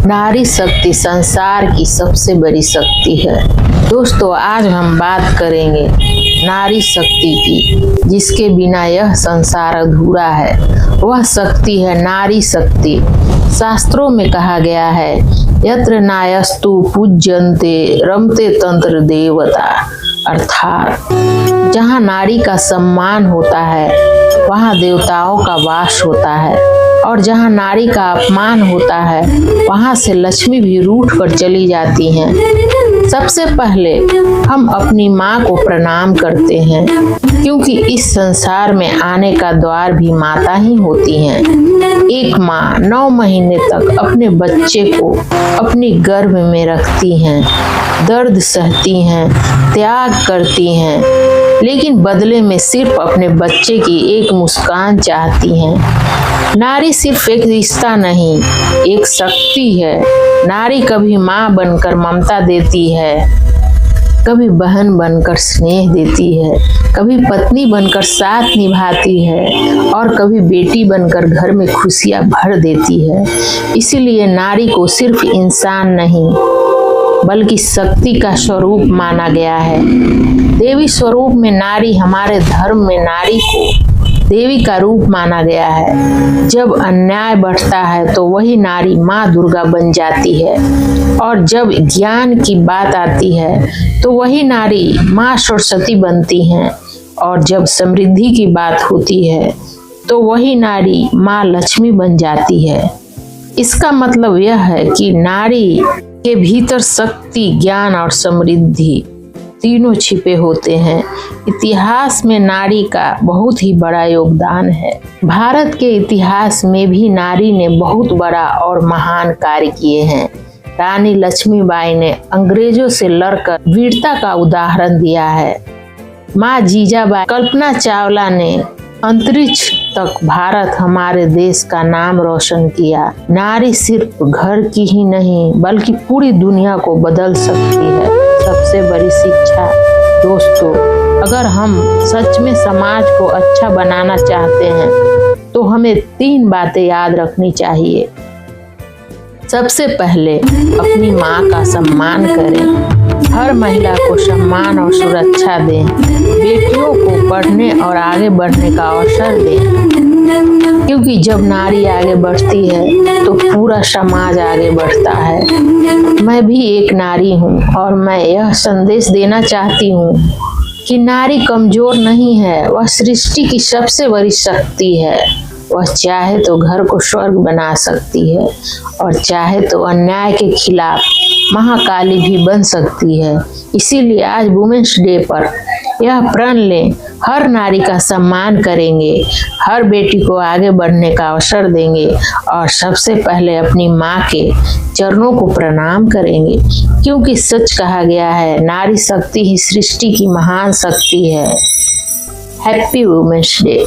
नारी शक्ति संसार की सबसे बड़ी शक्ति है। दोस्तों, आज हम बात करेंगे नारी शक्ति की, जिसके बिना यह संसार अधूरा है। वह शक्ति है नारी शक्ति। शास्त्रों में कहा गया है, यत्र नायस्तु पूज्यन्ते रमते तंत्र देवता, अर्थात जहाँ नारी का सम्मान होता है वहाँ देवताओं का वास होता है, और जहाँ नारी का अपमान होता है वहाँ से लक्ष्मी भी रूठ कर चली जाती हैं। सबसे पहले हम अपनी माँ को प्रणाम करते हैं, क्योंकि इस संसार में आने का द्वार भी माता ही होती हैं। एक माँ 9 महीने तक अपने बच्चे को अपनी गर्भ में रखती हैं, दर्द सहती हैं, त्याग करती हैं, लेकिन बदले में सिर्फ अपने बच्चे की एक मुस्कान चाहती हैं। नारी सिर्फ एक रिश्ता नहीं, एक शक्ति है। नारी कभी माँ बनकर ममता देती है, कभी बहन बनकर स्नेह देती है, कभी पत्नी बनकर साथ निभाती है, और कभी बेटी बनकर घर में खुशियाँ भर देती है। इसीलिए नारी को सिर्फ इंसान नहीं बल्कि शक्ति का स्वरूप माना गया है। देवी स्वरूप में नारी, हमारे धर्म में नारी को देवी का रूप माना गया है। जब अन्याय बढ़ता है तो वही नारी माँ दुर्गा बन जाती है, और जब ज्ञान की बात आती है तो वही नारी माँ सरस्वती बनती हैं, और जब समृद्धि की बात होती है तो वही नारी माँ लक्ष्मी बन जाती है। इसका मतलब यह है कि नारी के भीतर शक्ति, ज्ञान और समृद्धि तीनों छिपे होते हैं। इतिहास में नारी का बहुत ही बड़ा योगदान है। भारत के इतिहास में भी नारी ने बहुत बड़ा और महान कार्य किए हैं। रानी लक्ष्मीबाई ने अंग्रेजों से लड़कर वीरता का उदाहरण दिया है। माँ जीजाबाई, कल्पना चावला ने अंतरिक्ष तक भारत, हमारे देश का नाम रोशन किया। नारी सिर्फ घर की ही नहीं बल्कि पूरी दुनिया को बदल सकती है। सबसे बड़ी शिक्षा दोस्तों, अगर हम सच में समाज को अच्छा बनाना चाहते हैं तो हमें 3 बातें याद रखनी चाहिए। सबसे पहले अपनी माँ का सम्मान करें, हर महिला को सम्मान और सुरक्षा दें, बेटियों को पढ़ने और आगे बढ़ने का अवसर दें, क्योंकि जब नारी आगे बढ़ती है तो पूरा समाज आगे बढ़ता है। मैं भी एक नारी हूँ और मैं यह संदेश देना चाहती हूँ कि नारी कमजोर नहीं है, वह सृष्टि की सबसे बड़ी शक्ति है। वह चाहे तो घर को स्वर्ग बना सकती है, और चाहे तो अन्याय के खिलाफ महाकाली भी बन सकती है। इसीलिए आज वुमेन्स डे पर यह प्रण लें, हर नारी का सम्मान करेंगे, हर बेटी को आगे बढ़ने का अवसर देंगे, और सबसे पहले अपनी माँ के चरणों को प्रणाम करेंगे, क्योंकि सच कहा गया है, नारी शक्ति ही सृष्टि की महान शक्ति है। Happy women's day.